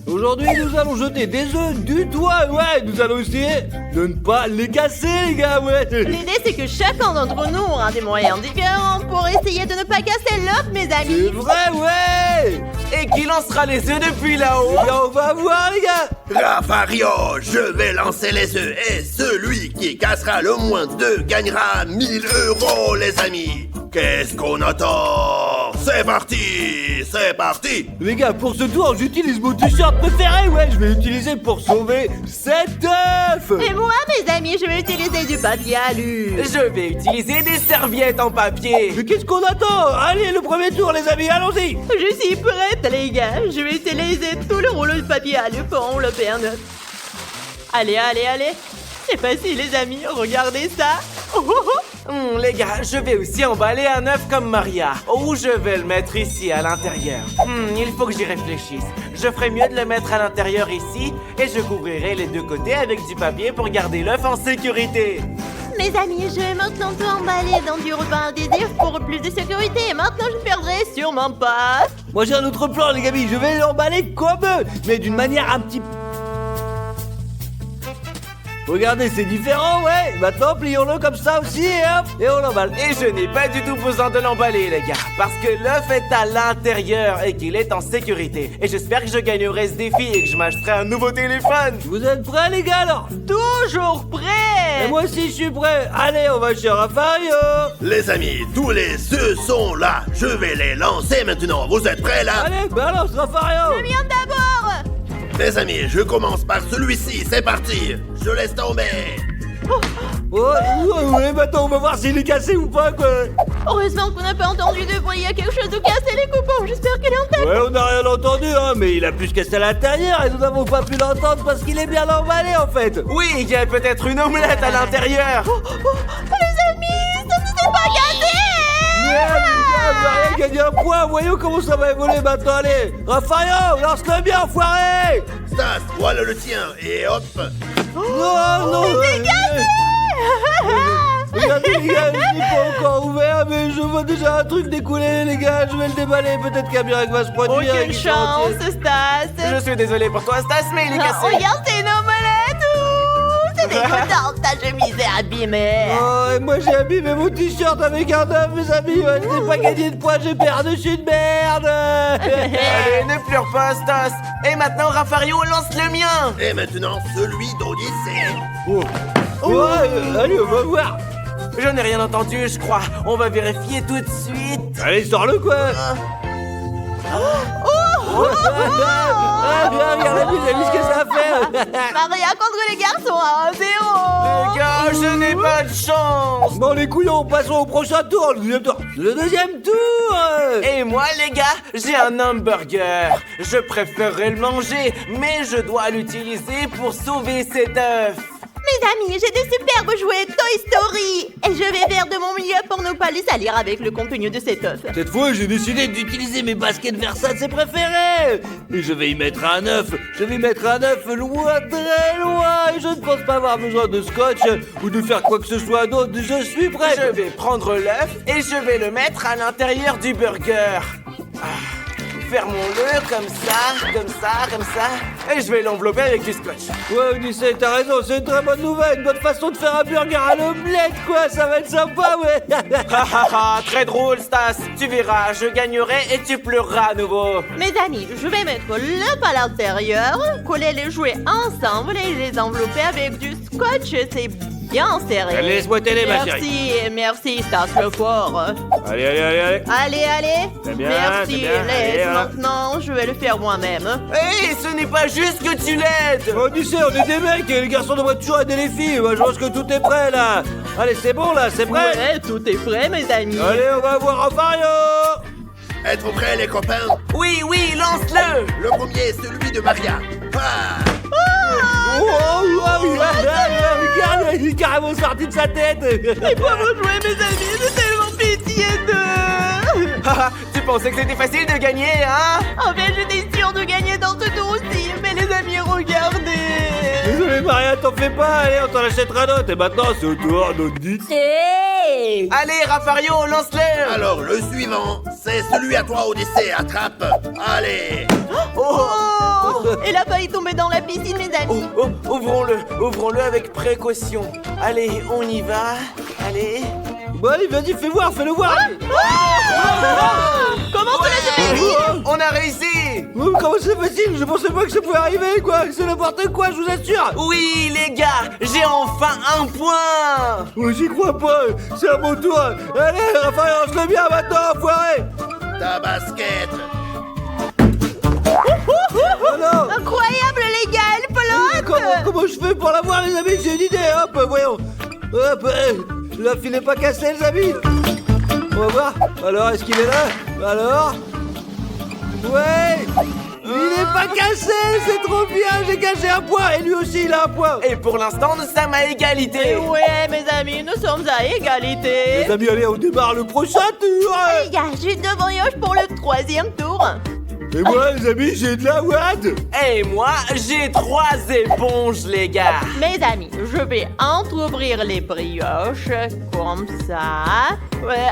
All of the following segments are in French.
Aujourd'hui, nous allons jeter des œufs du toit, ouais. Nous allons essayer de ne pas les casser, les gars, ouais. L'idée, c'est que chacun d'entre nous aura des moyens différents pour essayer de ne pas casser l'œuf, mes C'est amis. vrai, ouais. Et qui lancera les œufs depuis là-haut? Eh bien, on va voir, les gars. Rafario, je vais lancer les œufs et celui qui cassera le moins d'œufs gagnera 1000 €, les amis. Qu'est-ce qu'on attend? C'est parti, c'est parti. Les gars, pour ce tour, j'utilise mon t-shirt préféré, ouais. Je vais l'utiliser pour sauver cet œuf. Et moi, mes amis, je vais utiliser du papier alu. Je vais utiliser des serviettes en papier. Mais qu'est-ce qu'on attend? Allez, le premier tour, les amis, allons-y. Je suis prête, les gars. Je vais utiliser tout le rouleau de papier alu pour envelopper un œuf. Allez, allez, allez. C'est facile, les amis. Regardez ça. Oh, oh, oh. Les gars, je vais aussi emballer un œuf comme Maria. Ou je vais le mettre ici, à l'intérieur. Il faut que j'y réfléchisse. Je ferais mieux de le mettre à l'intérieur ici, et je couvrirai les deux côtés avec du papier pour garder l'œuf en sécurité. Mes amis, je vais maintenant tout emballer dans du ruban adhésif pour plus de sécurité. Et maintenant, je ne perdrai sûrement pas. Moi, j'ai un autre plan, les amis. Je vais l'emballer comme eux, mais d'une manière un petit peu... Regardez, c'est différent, ouais. Maintenant, plions-le comme ça aussi, et hop, et on l'emballe. Et je n'ai pas du tout besoin de l'emballer, les gars, parce que l'œuf est à l'intérieur et qu'il est en sécurité. Et j'espère que je gagnerai ce défi et que je m'achèterai un nouveau téléphone. Vous êtes prêts, les gars, alors? Toujours Et prêt. moi aussi, je suis prêt. Allez, on va chez Rafario. Les amis, tous les œufs sont là. Je vais les lancer maintenant. Vous êtes prêts là? Allez, balance, Rafario. Le mien d'abord. Les amis, je commence par celui-ci. C'est parti. Je laisse tomber. Ouais, maintenant, on va voir s'il est cassé ou pas, quoi. Heureusement qu'on n'a pas entendu de bruit. Il y a quelque chose de cassé, les coupons. J'espère qu'il est intact. Ouais, on n'a rien entendu, hein, mais il a pu se casser à l'intérieur et nous n'avons pas pu l'entendre parce qu'il est bien emballé, en fait. Oui, il y a peut-être une omelette à l'intérieur. Les amis, ça ne s'est pas cassé. Merde, les gars, on va rien gagner un point. Voyons comment ça va évoluer maintenant. Allez, Rafario, lance-le bien, enfoiré. Stas, voilà le tien. Et hop. Non, non. Regardez, les gars, je n'ai pas encore ouvert, mais je vois déjà un truc découler, les gars. Je vais le déballer. Peut-être qu'un miracle va se produire. et Aucune qu'il sera entier. chance, Stas. Je suis désolé pour toi, Stas, mais il est cassé. Regarde, c'est une omelette. C'est dégoûtant, ta chemise est abîmée. Oh, et moi j'ai abîmé mon t-shirt avec un œuf, mes amis. Ouais, je n'ai pas gagné de points, j'ai perdu, je suis une merde. Allez, ne pleure pas, Stas. Et maintenant, Rafario lance le mien. Et maintenant, celui d'Odyssée. Ouais, allez, on va voir. Je n'ai rien entendu, je crois. On va vérifier tout de suite. Allez, sors-le, quoi. Ah, bien, regardez, vous avez vu ce que ça a fait. Maria contre les garçons à 1-0. Les gars, je n'ai pas de chance. Bon, les couillons, passons au prochain tour, le deuxième tour. Le deuxième tour. Et moi, les gars, j'ai un hamburger. Je préférerais le manger, mais je dois l'utiliser pour sauver cet œuf. Mes amis, j'ai des superbes jouets Toy Story. Et je vais faire de mon mieux pour ne pas les salir avec le contenu de cet œuf. Cette fois, j'ai décidé d'utiliser mes baskets Versace préférées. Et je vais y mettre un œuf. Je vais y mettre un œuf loin, très loin. Et je ne pense pas avoir besoin de scotch ou de faire quoi que ce soit d'autre. Je suis prêt. Je vais prendre l'œuf et je vais le mettre à l'intérieur du burger. Fermons-le comme ça, comme ça, comme ça. Et je vais l'envelopper avec du scotch. Ouais, Odyssey, t'as raison, c'est une très bonne nouvelle, une bonne façon de faire un burger à l'omelette, quoi, ça va être sympa, ouais. Très drôle, Stas. Tu verras, je gagnerai et tu pleureras à nouveau. Mes amis, je vais mettre l'œuf à l'intérieur, coller les jouets ensemble et les envelopper avec du scotch. C'est bien serré. Laisse-moi t'aider, ma chérie. Merci, Stas le fort. Allez, allez, allez, allez. Allez, allez. C'est bien, Merci, c'est bien. laisse. Allez, voilà. Maintenant, je vais le faire moi-même. Hé, ce n'est pas juste que tu l'aides. Odyssey, on est des mecs et les garçons devraient toujours aider les filles. Moi, je pense que tout est prêt, là. Allez, c'est bon, là, c'est prêt. Ouais, tout est prêt, mes amis. Allez, on va voir Rafario. Êtes-vous prêts, les copains? Oui, oui, lance-le. Le premier est celui de Maria. Ah. Regarde, il est carrément sorti de sa tête. Pour vous jouer, mes amis, j'ai tellement pitié d'eux. Tu pensais que c'était facile de gagner, hein? En fait, j'étais sûre de gagner dans ce tour aussi, mais les amis, regardez. Désolé, Maria, t'en fais pas. Allez, on t'en achètera d'autres. Et maintenant, c'est au tour d'Odyssey. Allez, Rafario, lance-le. Alors, le suivant, c'est celui à toi, Odyssée. Attrape. Allez. Oh, Il a failli tomber dans la piscine, mes amis. Ouvrons-le avec précaution. Allez, on y va. Allez. Bon, allez, vas-y, fais voir, fais-le voir. Comment cela se fait? On a réussi. Oh, comment c'est facile? Je pensais pas que ça pouvait arriver, quoi. C'est n'importe quoi, je vous assure. Oui, les gars, j'ai enfin un point. Oh, j'y crois pas. C'est à mon tour. Allez, Raphaël, lance-le bien maintenant, enfoiré. Ta basket. Oh non. Incroyable, les gars, elle flotte. Comment je fais pour l'avoir, les amis? J'ai une idée, hop, voyons. Hop, la file n'est pas cassée, les amis. On va voir. Alors, est-ce qu'il est là? Alors? Ouais. Il n'est pas cassé, c'est trop bien. J'ai caché un point et lui aussi, il a un point. Et pour l'instant, nous sommes à égalité. Ouais, mes amis, nous sommes à égalité. Les amis, allez, on démarre le prochain tour. Les gars, j'ai 2 brioches pour le 3e tour. Et moi, les amis, j'ai de la WAD. Et moi, j'ai 3 éponges, les gars. Mes amis, je vais entrouvrir les brioches, comme ça. Ouais,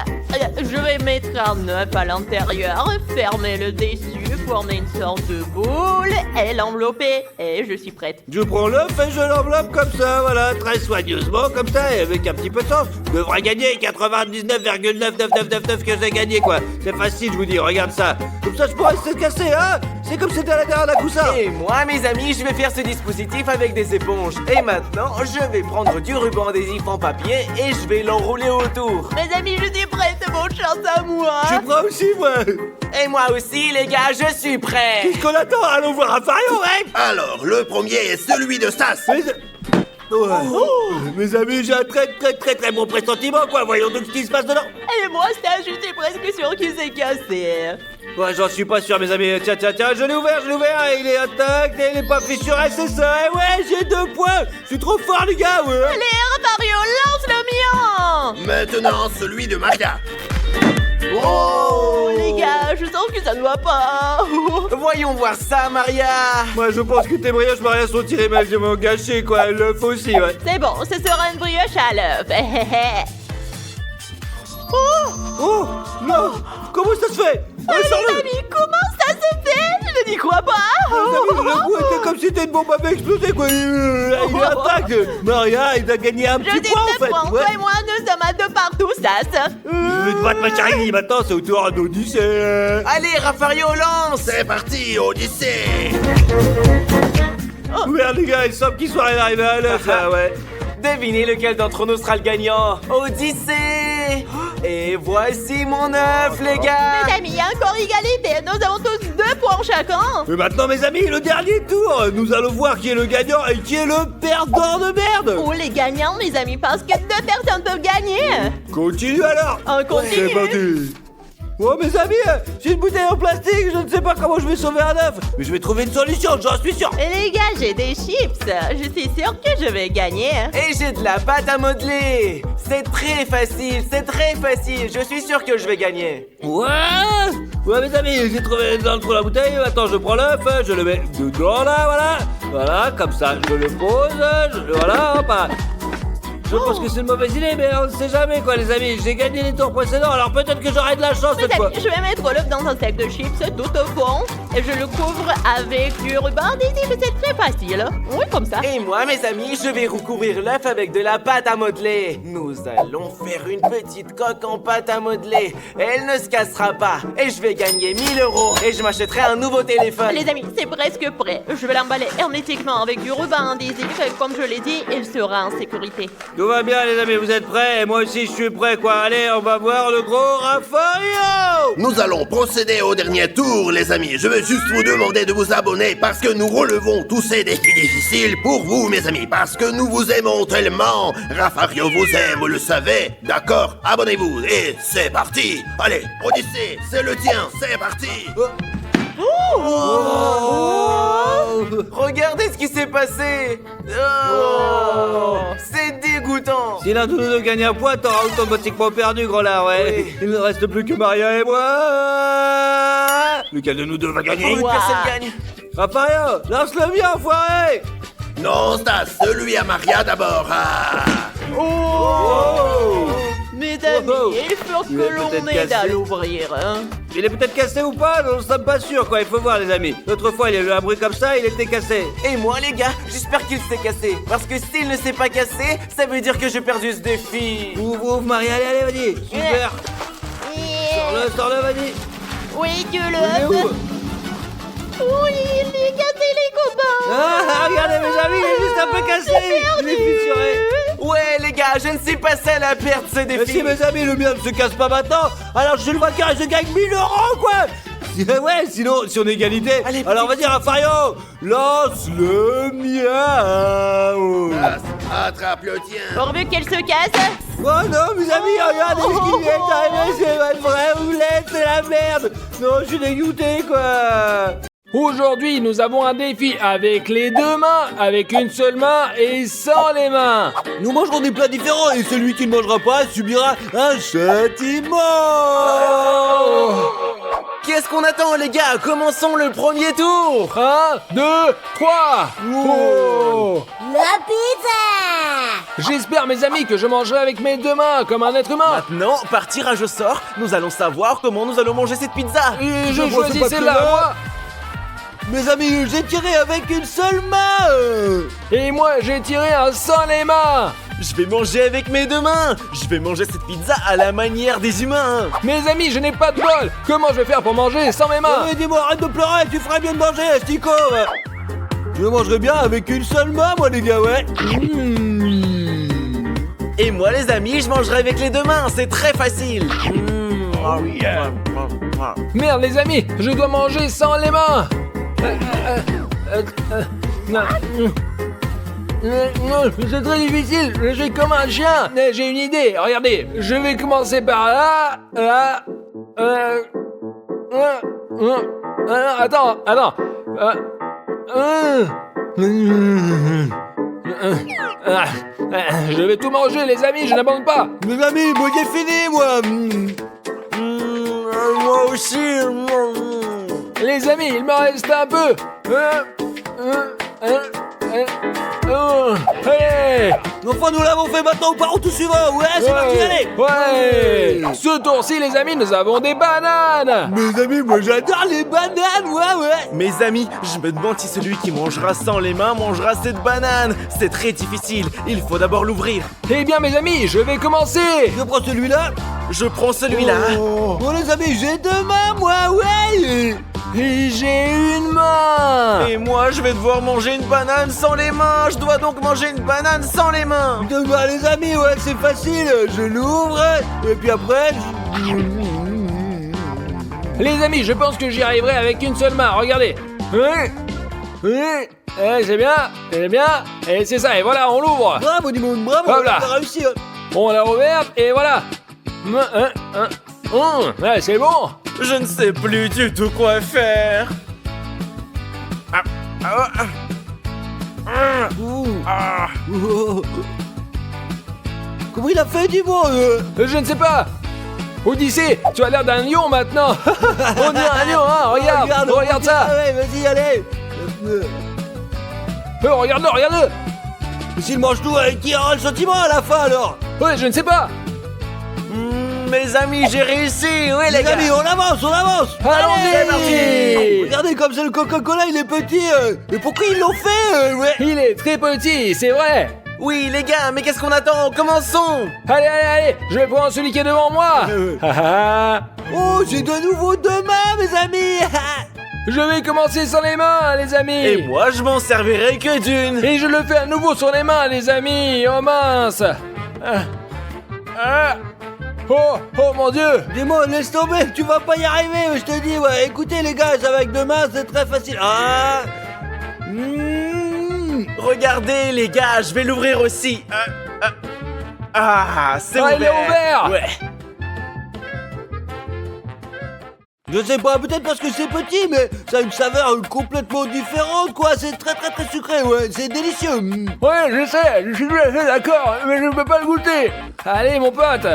je vais mettre un œuf à l'intérieur, fermer le dessus, former une sorte de boule et l'envelopper. Et je suis prête. Je prends l'œuf et je l'enveloppe comme ça, voilà, très soigneusement, comme ça, et avec un petit peu de sens. Je devrais gagner 99,99999 que j'ai gagné, quoi. C'est facile, je vous dis, regarde ça. Comme ça, je pourrais se casser, hein. C'est comme si c'était à l'intérieur d'un coussin. Et moi, mes amis, je vais faire ce dispositif avec des éponges. Et maintenant, je vais prendre du ruban adhésif en papier et je vais l'enrouler autour. Mes amis, je suis prête, c'est mon chance à moi. Je prends aussi, moi. Et moi aussi, les gars, je suis prêt. Qu'est-ce qu'on attend? Allons voir Raphaël, ouais. Alors, le premier est celui de Stas. Mes amis, j'ai un très bon pressentiment, quoi. Voyons donc ce qui se passe dedans. Et moi, je suis presque sûr qu'il s'est cassé. Ouais, j'en suis pas sûr, mes amis. Tiens, je l'ai ouvert, et il est intact, et il est pas fissuré, c'est ça. Et ouais, j'ai 2 points. Je suis trop fort, les gars, ouais. Allez, Mario, lance le mien. Maintenant, celui de Maria. Oh, les gars, je sens que ça ne va pas. Voyons voir ça, Maria. Moi, je pense que tes brioches, Maria, sont tirées mal gâchées, quoi. L'œuf aussi, ouais. C'est bon, ce sera une brioche à l'œuf. Oh, non. Comment ça se fait? Les amis, comment ça se fait? Je n'y crois pas. Le coup était comme si c'était une bombe avait explosé, quoi. Il est intact. Maria, il a gagné un Je petit dis point, en 2 fait. points, toi et moi, nous sommes à 2 partout, ça. Je vais te battre, ma chérie. Maintenant, c'est au tour d'Odyssée. Allez, Raphaël, lance. C'est parti, Odyssée. Merde, les gars, il semble qu'il soit arrivé à l'œuf, là, ouais. Devinez lequel d'entre nous sera le gagnant. Odyssée. Et voici mon œuf, les gars. Mes amis, il y a encore égalité. Nous avons tous 2 points chacun. Mais maintenant, mes amis, le dernier tour. Nous allons voir qui est le gagnant et qui est le perdant de merde. Oh, les gagnants, mes amis, parce que 2 personnes peuvent gagner. Continue alors. On continue. C'est parti. Oh, mes amis, j'ai une bouteille en plastique. Je ne sais pas comment je vais sauver un œuf, mais je vais trouver une solution, j'en suis sûr. Et les gars, j'ai des chips. Je suis sûre que je vais gagner. Et j'ai de la pâte à modeler. C'est très facile, je suis sûr que je vais gagner. Ouais, mes amis, j'ai trouvé dans le trou la bouteille. Attends, je prends l'œuf, je le mets dedans là, voilà. Voilà, comme ça, je le pose, voilà, hop. Je pense que c'est une mauvaise idée, mais on ne sait jamais, quoi, les amis. J'ai gagné les tours précédents, alors peut-être que j'aurai de la chance Mes cette fois. amis, je vais mettre l'œuf dans un sac de chips tout au fond et je le couvre avec du ruban adhésif. C'est très facile. Oui, comme ça. Et moi, mes amis, je vais recouvrir l'œuf avec de la pâte à modeler. Nous allons faire une petite coque en pâte à modeler. Elle ne se cassera pas. Et je vais gagner 1000 € et je m'achèterai un nouveau téléphone. Les amis, c'est presque prêt. Je vais l'emballer hermétiquement avec du ruban adhésif. Comme je l'ai dit, il sera en sécurité. Tout va bien, les amis, vous êtes prêts? Et moi aussi, je suis prêt, quoi. Allez, on va voir le gros Raphaël. Nous allons procéder au dernier tour, les amis. Je veux juste vous demander de vous abonner parce que nous relevons tous ces défis difficiles pour vous, mes amis. Parce que nous vous aimons tellement. Raphaël vous aime, vous le savez. D'accord? Abonnez-vous et c'est parti. Allez, Odyssée, c'est le tien, c'est parti. Regardez ce qui s'est passé. Oh, c'est dégoûtant. Si l'un de nous deux gagne un point, t'auras automatiquement perdu, gros là, ouais. Oui. Il ne reste plus que Maria et moi. Lequel de nous deux va gagner? Pourvu que personne gagne. Raphaël, lance le mien, enfoiré. Non, Stas, celui à Maria d'abord. Ah. Mes amis, il faut Il est que l'on peut-être aide à cassé. l'ouvrir. Hein. Il est peut-être cassé ou pas? Non, nous sommes pas sûrs, quoi. Il faut voir, les amis. L'autre fois, il y a eu un bruit comme ça, il était cassé. Et moi, les gars, j'espère qu'il s'est cassé. Parce que s'il ne s'est pas cassé, ça veut dire que j'ai perdu ce défi. Ouvre, Marie, allez, vas-y. Super. Sors-le, vas-y. Oui, que Il est le... où? Oui, il est gâté, les copains. Ah, regardez, mes amis, il est juste un peu cassé. Il est fissuré. Ouais, les gars, je ne suis pas seul à perdre ce Mais défi. si, mes amis, le mien ne se casse pas maintenant, alors je le vainqueur et je gagne 1000 €, quoi. Ouais, sinon, si on est égalité, Allez, alors vas-y, Raphaël, lance le mien. Attrape le tien. Pourvu qu'elle se casse. Oh non, mes amis, regardez ce qui lui est arrivé, c'est votre vraie roulette, c'est la merde. Non, je suis dégoûté, quoi. Aujourd'hui, nous avons un défi avec les deux mains, avec une seule main et sans les mains. Nous mangerons des plats différents et celui qui ne mangera pas subira un châtiment. Qu'est-ce qu'on attend, les gars? Commençons le premier tour. 1, 2, 3. Oh. La pizza! J'espère, mes amis, que je mangerai avec mes deux mains, comme un être humain. Maintenant, par tirage au sort, nous allons savoir comment nous allons manger cette pizza. Et je vois choisis ce celle-là, papier-là. moi. Mes amis, j'ai tiré avec une seule main. Et moi, j'ai tiré un sans les mains. Je vais manger avec mes deux mains. Je vais manger cette pizza à la manière des humains. Mes amis, je n'ai pas de bol. Comment je vais faire pour manger sans mes mains? Ouais, dis-moi, arrête de pleurer, tu ferais bien de manger, Stico. Je mangerai bien avec une seule main, moi, les gars, ouais. Et moi, les amis, je mangerai avec les deux mains. C'est très facile. Merde, les amis, je dois manger sans les mains. Non, c'est très difficile, je suis comme un chien. J'ai une idée, regardez, je vais commencer par là, là, attends, je vais tout manger, les amis, je n'abandonne pas. Mes amis, moi, j'ai fini, moi. Moi aussi. Les amis, il m'en reste un peu. Allez. Enfin, nous l'avons fait, maintenant, on part au tout suivant. Ouais, c'est parti, allez. Ouais. Ce tour-ci, les amis, nous avons des bananes. Mes amis, moi, j'adore les bananes, ouais. Mes amis, je me demande si celui qui mangera sans les mains mangera cette banane. C'est très difficile. Il faut d'abord l'ouvrir. Eh bien, mes amis, je vais commencer. Je prends celui-là. Je prends celui-là. Bon, les amis, j'ai deux mains, moi, ouais. Et j'ai une main. Et moi, je vais devoir manger une banane sans les mains. Je dois donc manger une banane sans les mains. Bah, les amis, ouais, c'est facile. Je l'ouvre, et puis après... Les amis, je pense que j'y arriverai avec une seule main. Regardez. C'est bien. Et c'est ça, et voilà, on l'ouvre. Bravo, Dimon, bravo, Hop là. on a réussi. On l'a ouverte, et voilà. Ouais, c'est bon. Je ne sais plus du tout quoi faire. Comment il a fait, Dimon Je ne sais pas. Odyssée, tu as l'air d'un lion maintenant. On dirait un lion, hein. Regarde ça. Ouais, vas-y, allez. Regarde-le. Mais s'il mange tout, qui aura le sentiment à la fin, alors? Ouais, je ne sais pas. Mes amis, j'ai réussi. Oui, les Les gars. amis, on avance. Allons-y. c'est parti. Regardez comme c'est le Coca-Cola, il est petit. Mais pourquoi ils l'ont fait, ouais? Il est très petit, c'est vrai. Oui, les gars, mais qu'est-ce qu'on attend? Commençons. Allez, je vais prendre celui qui est devant moi. Oh, j'ai de nouveau deux mains, mes amis. Je vais commencer sans les mains, les amis. Et moi, je m'en servirai que d'une. Et je le fais à nouveau sur les mains, les amis. Oh mince. Oh mon Dieu. Dis-moi, laisse tomber, tu vas pas y arriver, je te dis, ouais. Écoutez, les gars, ça va avec deux mains, c'est très facile. Regardez, les gars, je vais l'ouvrir aussi. C'est ouvert. Il est ouvert. Ouais. Je sais pas, peut-être parce que c'est petit, mais ça a une saveur complètement différente, quoi. C'est très sucré, ouais. C'est délicieux. Ouais, je sais, je suis tout à fait d'accord, mais je ne peux pas le goûter. Allez, mon pote.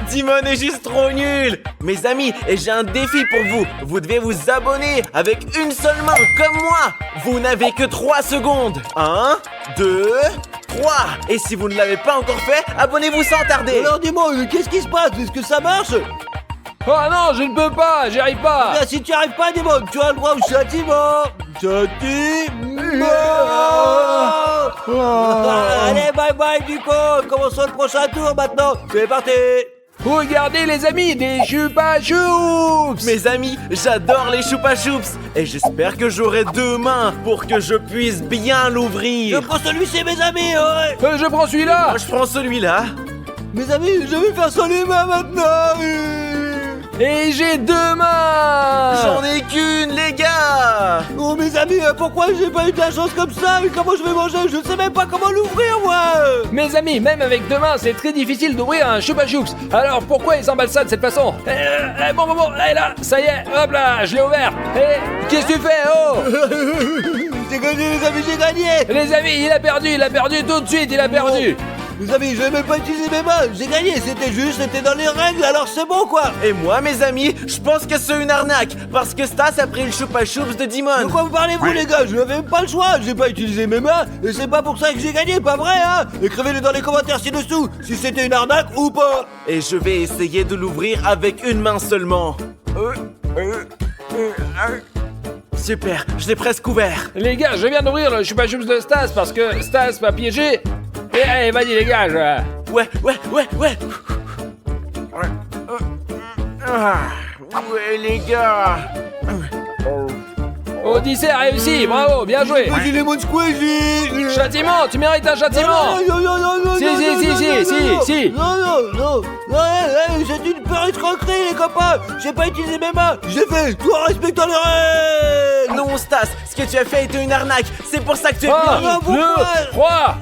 Dimon est juste trop nul. Mes amis, et j'ai un défi pour vous. Vous devez vous abonner avec une seule main, comme moi. Vous n'avez que 3 secondes. 1, 2, 3. Et si vous ne l'avez pas encore fait, abonnez-vous sans tarder. Alors dis-moi, qu'est-ce qui se passe? Est-ce que ça marche? Oh non, je ne peux pas, j'y arrive pas. Bien, si tu arrives pas, Dimon, tu as le droit au châtiment. Châtiment. Allez, bye bye, du coup. Commençons le prochain tour maintenant. C'est parti. Regardez les amis, des Chupa Chups. Mes amis, j'adore les Chupa Chups et j'espère que j'aurai 2 mains pour que je puisse bien Je l'ouvrir. prends celui-ci, mes amis. Ouais. Je prends celui-là. Moi, je prends celui-là. Mes amis, je vais faire ça les mains maintenant. Et j'ai 2 mains. J'en ai qu'une, les gars. Oh, mes amis, pourquoi j'ai pas eu de la chance comme ça? Comment je vais manger? Je ne sais même pas comment l'ouvrir, moi. Mes amis, même avec 2 mains, c'est très difficile d'ouvrir un Chupa Chups. Alors pourquoi ils s'emballent ça de cette façon? Bon, et là, ça y est, hop là, je l'ai ouvert. Qu'est-ce que tu fais? Oh. J'ai gagné, les amis, j'ai gagné. Les amis, il a perdu tout de suite, il a perdu. Les amis, je vais même pas utiliser mes mains. J'ai gagné, c'était dans les règles, alors c'est bon, quoi. Et moi, mes amis, je pense que c'est une arnaque parce que Stas a pris le Chupa Chups de De Dimon. quoi vous parlez, vous, les gars? Je n'avais même pas le choix. J'ai pas utilisé mes mains et c'est pas pour ça que j'ai gagné, pas vrai, hein? Écrivez-le dans les commentaires ci-dessous si c'était une arnaque ou pas. Et je vais essayer de l'ouvrir avec une main seulement. Super, je l'ai presque ouvert. Les gars, je viens d'ouvrir le Chupa Chups de Stas parce que Stas m'a piégé. Et allez, vas-y les gars, Ouais. Ouais, les gars. Odyssée a réussi, bravo, bien joué. Vas-y, les mots squeezie. Châtiment, tu mérites un châtiment. Non, Si, Non, c'est une pure escroquerie, les copains. J'ai pas utilisé mes mains. J'ai fait tout en respectant les règles. Non, Stas, ce que tu as fait était une arnaque. C'est pour ça que tu es 1, puni. 2, 3.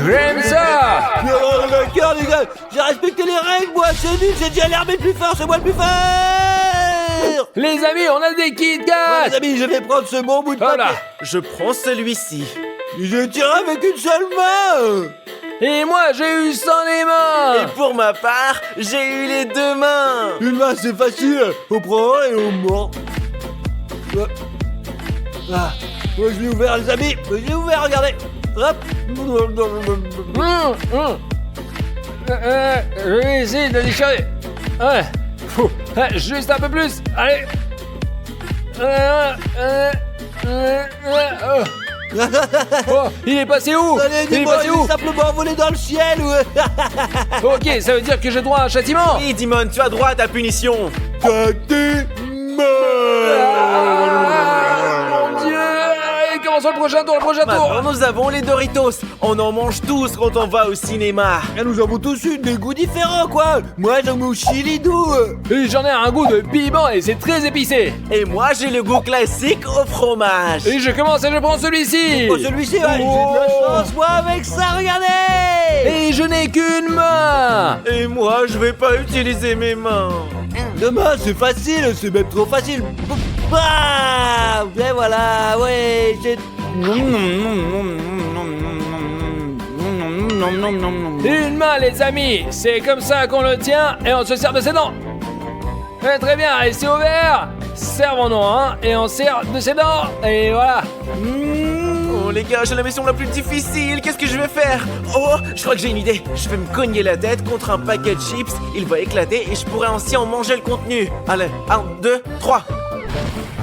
J'aime ça. D'accord, les gars. J'ai respecté les règles, moi. C'est nul, j'ai dit à l'armée plus fort, c'est moi le plus fort. Les amis, on a des Kit Ouais, Kat. les amis, je vais prendre ce bon bout de Voilà. papier. Je prends celui-ci. Je tire avec une seule main. Et moi, j'ai eu sans les mains. Et pour ma part, j'ai eu les 2 mains. Une main, c'est facile. On prend un et on mord. Ah. Ouais, je l'ai ouvert, les amis. Je l'ai ouvert, regardez. Hop. Je vais essayer de déchirer. Ouais. Juste un peu plus. Allez. Oh, il est passé où? Allez, Il est dis-moi, passé il où? est simplement volé dans le ciel. Ok, ça veut dire que j'ai droit à un châtiment. Oui, Dimon, tu as droit à ta punition. Mon Dieu. Allez, commençons le prochain tour, Maintenant, nous avons les Doritos. On en mange tous quand on va au cinéma. Et nous avons tous eu des goûts différents, quoi. Moi, j'en mets au chili doux. Et j'en ai un goût de piment et c'est très épicé. Et moi, j'ai le goût classique au fromage. Et je commence et je prends celui-ci. Oh, celui-ci, ouais, j'ai de la chance, moi, avec ça, regardez. Et je n'ai qu'une main. Et moi, je vais pas utiliser mes mains. Demain, c'est facile, c'est même trop facile. Bam. Et voilà, ouais, j'ai... Une main, les amis. C'est comme ça qu'on le tient et on se sert de ses dents. Très bien, et c'est ouvert. Servons-nous, hein, et on sert de ses dents. Et voilà. Oh les gars, j'ai la mission la plus difficile. Qu'est-ce que je vais faire? Oh, je crois que j'ai une idée. Je vais me cogner la tête contre un paquet de chips. Il va éclater et je pourrai ainsi en manger le contenu. Allez, 1, 2, 3.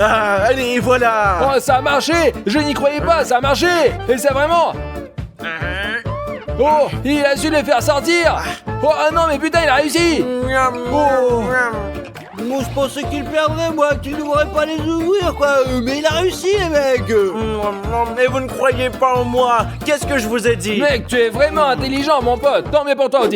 Ah, allez, voilà. Oh, ça a marché. Je n'y croyais pas, ça a marché. Et c'est vraiment... Oh, il a su les faire sortir. Oh, ah non, mais putain, il a réussi. Oh. Moi, je pensais qu'il perdrait, moi, qu'il ne devrait pas les ouvrir, quoi. Mais il a réussi, les mecs. Mais vous ne croyez pas en moi. Qu'est-ce que je vous ai dit? Mec, tu es vraiment intelligent, mon pote. Tant mieux pour toi,